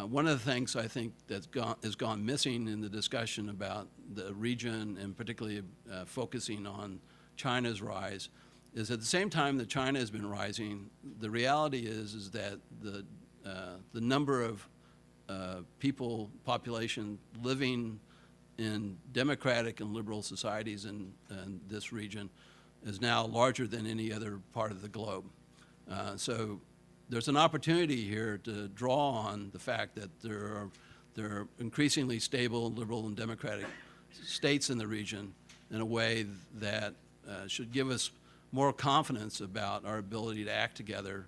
one of the things I think that's gone missing in the discussion about the region, and particularly focusing on China's rise, is at the same time that China has been rising, the reality is that the number of population living in democratic and liberal societies in this region is now larger than any other part of the globe. So there's an opportunity here to draw on the fact that there are increasingly stable liberal and democratic states in the region in a way that should give us more confidence about our ability to act together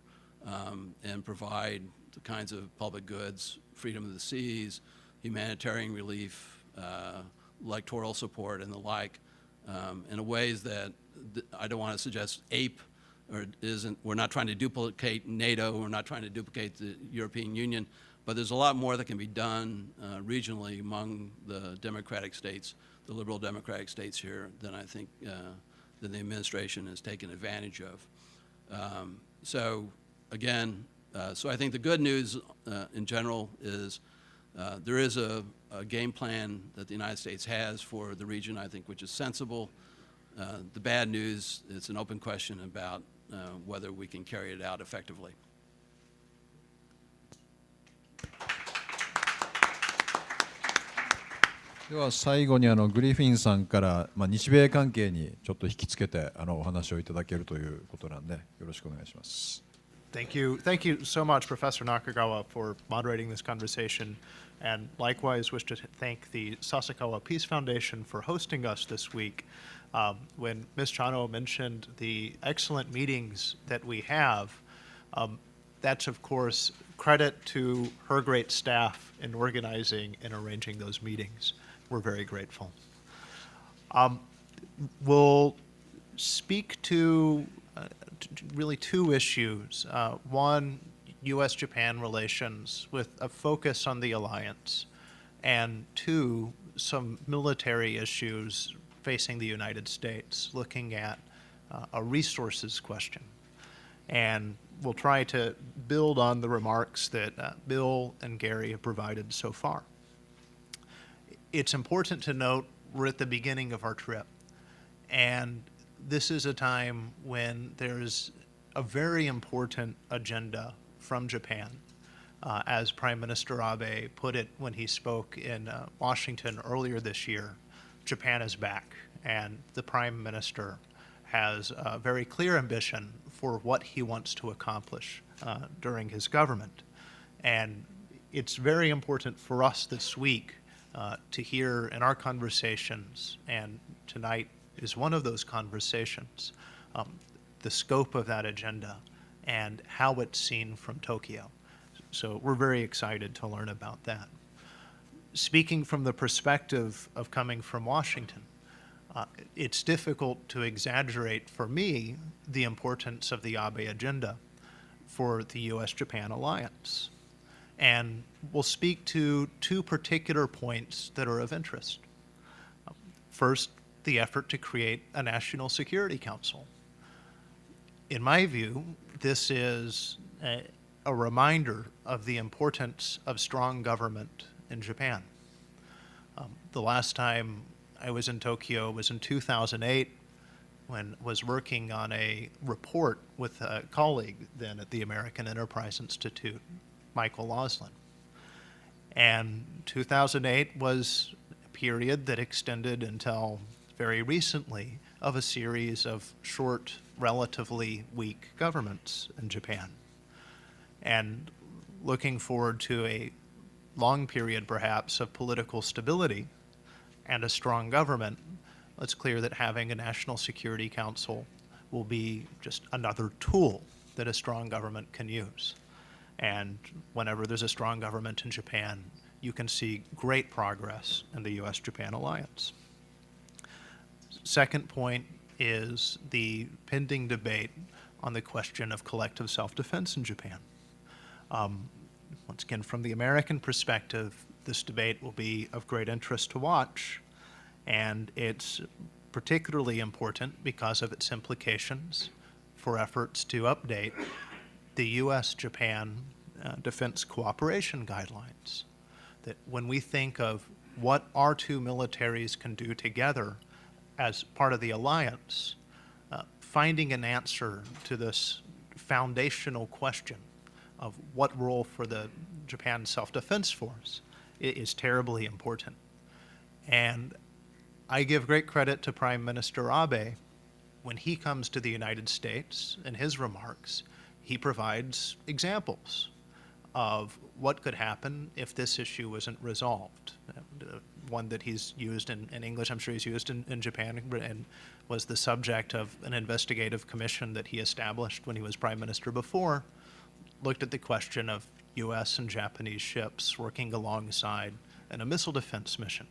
and provide the kinds of public goods, freedom of the seas, humanitarian relief, electoral support, and the like, in ways that I don't want to suggest ape or isn't. We're not trying to duplicate NATO. We're not trying to duplicate the European Union. But there's a lot more that can be done regionally among the democratic states, the liberal democratic states here, than I think that the administration has taken advantage of. So again, so I think the good news in general is there is a game plan that the United States has for the region, I think, which is sensible. The bad news, it's an open question about whether we can carry it out effectively. では最後にグリフィンさんから、日米関係にちょっと引き付けてお話をいただけるということなんでよろしくお願いします。Thank you so much, Professor Nakagawa, for moderating this conversation, and likewise wish to thank the Sasakawa Peace Foundation for hosting us this week. When Ms. Chano mentioned the excellent meetings that we have, that's of course credit to her great staff in organizing and arranging those meetings. We're very grateful. We'll speak to really two issues. One, U.S.-Japan relations with a focus on the alliance, and two, some military issues facing the United States, looking at a resources question. And we'll try to build on the remarks that Bill and Gary have provided so far. It's important to note we're at the beginning of our trip, and this is a time when there's a very important agenda from Japan. As Prime Minister Abe put it when he spoke in Washington earlier this year, Japan is back, and the Prime Minister has a very clear ambition for what he wants to accomplish during his government. And it's very important for us this week to hear in our conversations, and tonight is one of those conversations, the scope of that agenda and how it's seen from Tokyo. So we're very excited to learn about that. Speaking from the perspective of coming from Washington, it's difficult to exaggerate for me the importance of the Abe agenda for the U.S.-Japan alliance. And we'll speak to two particular points that are of interest. First, the effort to create a National Security Council. In my view, this is a reminder of the importance of strong government in Japan. The last time I was in Tokyo was in 2008, when I was working on a report with a colleague then at the American Enterprise Institute, Michael Lauslin. And 2008 was a period that extended until very recently of a series of short, relatively weak governments in Japan. And looking forward to a long period, perhaps, of political stability and a strong government, it's clear that having a National Security Council will be just another tool that a strong government can use. And whenever there's a strong government in Japan, you can see great progress in the U.S.-Japan alliance. Second point is the pending debate on the question of collective self-defense in Japan. Once again, from the American perspective, this debate will be of great interest to watch, and it's particularly important because of its implications for efforts to update the U.S.-Japan defense cooperation guidelines. That when we think of what our two militaries can do together as part of the alliance, finding an answer to this foundational question of what role for the Japan Self-Defense Force is terribly important. And I give great credit to Prime Minister Abe. When he comes to the United States, in his remarks, he provides examples of what could happen if this issue wasn't resolved. One that he's used in English, I'm sure he's used in Japan, and was the subject of an investigative commission that he established when he was prime minister before, looked at the question of U.S. and Japanese ships working alongside in a missile defense mission.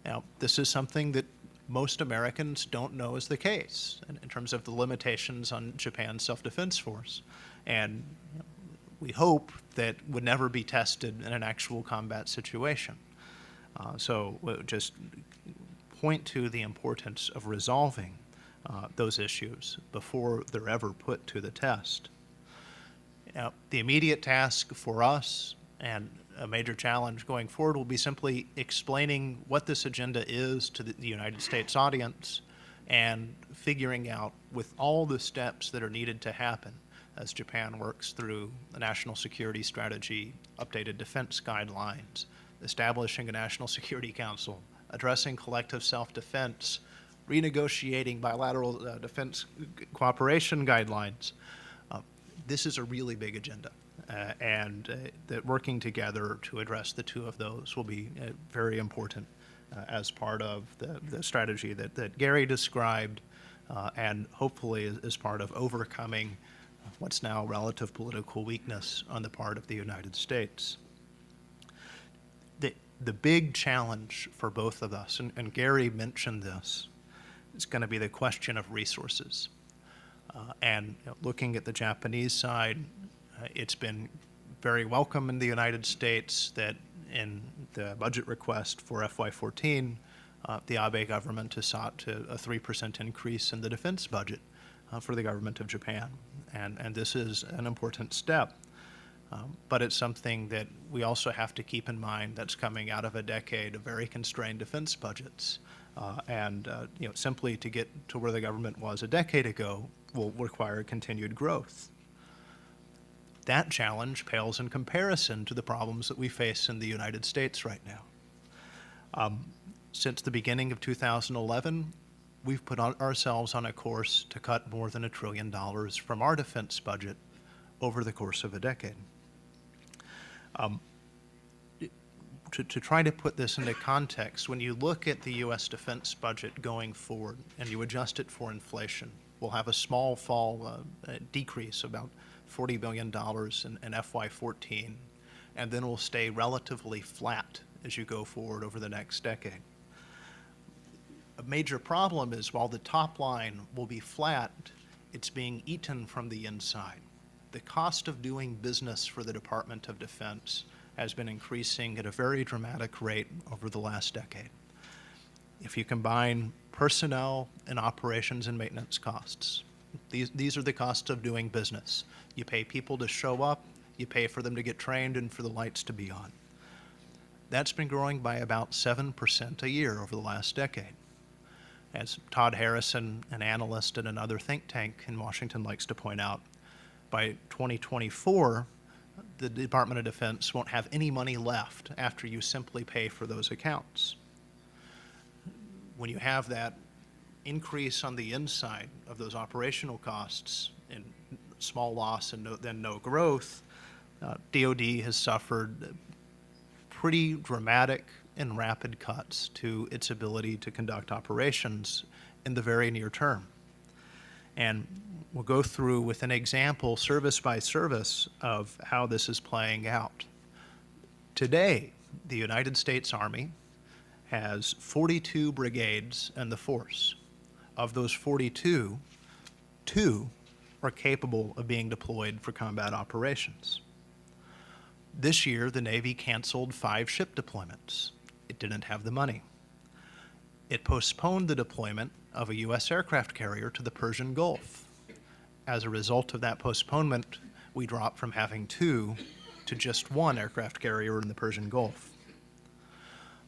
Now, this is something that most Americans don't know is the case in terms of the limitations on Japan's self-defense force. And we hope that would never be tested in an actual combat situation. So we'll just point to the importance of resolving those issues before they're ever put to the test. Now, the immediate task for us and a major challenge going forward will be simply explaining what this agenda is to the United States audience and figuring out with all the steps that are needed to happen as Japan works through the national security strategy, updated defense guidelines, establishing a national security council, addressing collective self-defense, renegotiating bilateral defense cooperation guidelines. This is a really big agenda. That working together to address the two of those will be very important as part of the strategy that Gary described, and hopefully as part of overcoming what's now relative political weakness on the part of the United States. The big challenge for both of us, and Gary mentioned this, is going to be the question of resources. Looking at the Japanese side, it's been very welcome in the United States that in the budget request for FY14, the Abe government has sought a 3% increase in the defense budget for the government of Japan. And this is an important step. But it's something that we also have to keep in mind that's coming out of a decade of very constrained defense budgets. Simply to get to where the government was a decade ago will require continued growth. That challenge pales in comparison to the problems that we face in the United States right now. Since the beginning of 2011, we've put ourselves on a course to cut more than $1 trillion from our defense budget over the course of a decade. To try to put this into context, when you look at the U.S. defense budget going forward and you adjust it for inflation, we'll have a small decrease, about $40 billion in FY14, and then we'll stay relatively flat as you go forward over the next decade. A major problem is while the top line will be flat, it's being eaten from the inside. The cost of doing business for the Department of Defense has been increasing at a very dramatic rate over the last decade. If you combine personnel and operations and maintenance costs, these are the costs of doing business. You pay people to show up, you pay for them to get trained and for the lights to be on. That's been growing by about 7% a year over the last decade. As Todd Harrison, an analyst at another think tank in Washington, likes to point out, by 2024, the Department of Defense won't have any money left after you simply pay for those accounts. When you have that increase on the inside of those operational costs and small loss and then no growth, DOD has suffered pretty dramatic and rapid cuts to its ability to conduct operations in the very near term. And we'll go through with an example, service by service, of how this is playing out. Today, the United States Army has 42 brigades in the force. Of those 42, 2 are capable of being deployed for combat operations. This year, the Navy canceled 5 ship deployments. It didn't have the money. It postponed the deployment of a U.S. aircraft carrier to the Persian Gulf. As a result of that postponement, we dropped from having 2 to just 1 aircraft carrier in the Persian Gulf.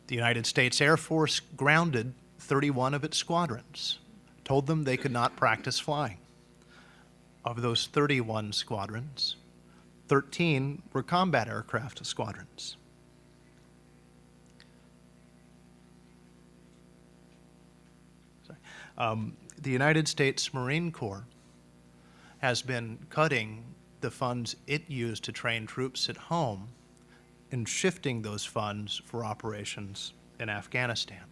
The United States Air Force grounded 31 of its squadrons, told them they could not practice flying. Of those 31 squadrons, 13 were combat aircraft squadrons. The United States Marine Corps has been cutting the funds it used to train troops at home and shifting those funds for operations in Afghanistan.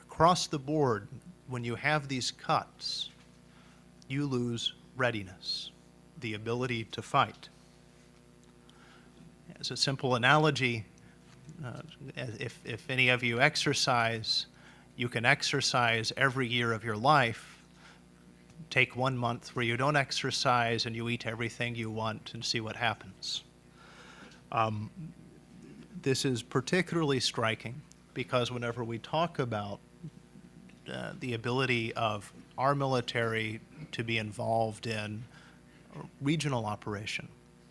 Across the board, when you have these cuts, you lose readiness, the ability to fight. As a simple analogy, if any of you exercise, you can exercise every year of your life. Take 1 month where you don't exercise and you eat everything you want and see what happens. This is particularly striking because whenever we talk about the ability of our military to be involved in regional operation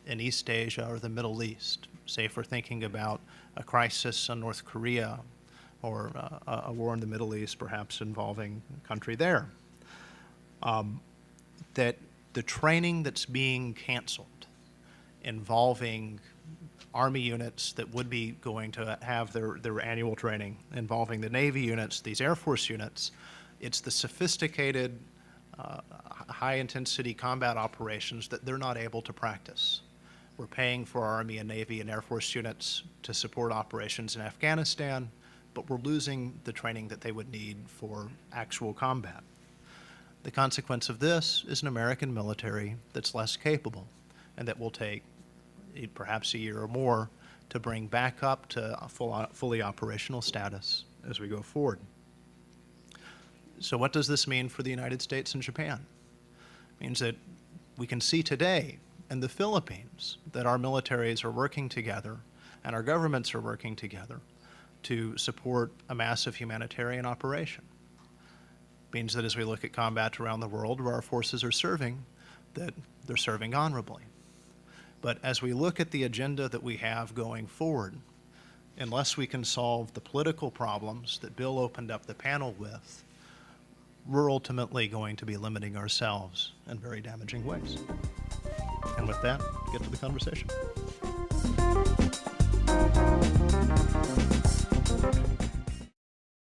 in East Asia or the Middle East, say if we're thinking about a crisis in North Korea or a war in the Middle East, perhaps involving a country there, that the training that's being canceled involving Army units that would be going to have their annual training, involving the Navy units, these Air Force units, it's the sophisticated, high-intensity combat operations that they're not able to practice. We're paying for our Army and Navy and Air Force units to support operations in Afghanistan, but we're losing the training that they would need for actual combat. The consequence of this is an American military that's less capable and that will take perhaps a year or more to bring back up to a fully operational status as we go forward. So what does this mean for the United States and Japan? It means that we can see today in the Philippines that our militaries are working together and our governments are working together to support a massive humanitarian operation. It means that as we look at combat around the world where our forces are serving, that they're serving honorably. But as we look at the agenda that we have going forward, unless we can solve the political problems that Bill opened up the panel with, we're ultimately going to be limiting ourselves in very damaging ways. And with that, get to the conversation.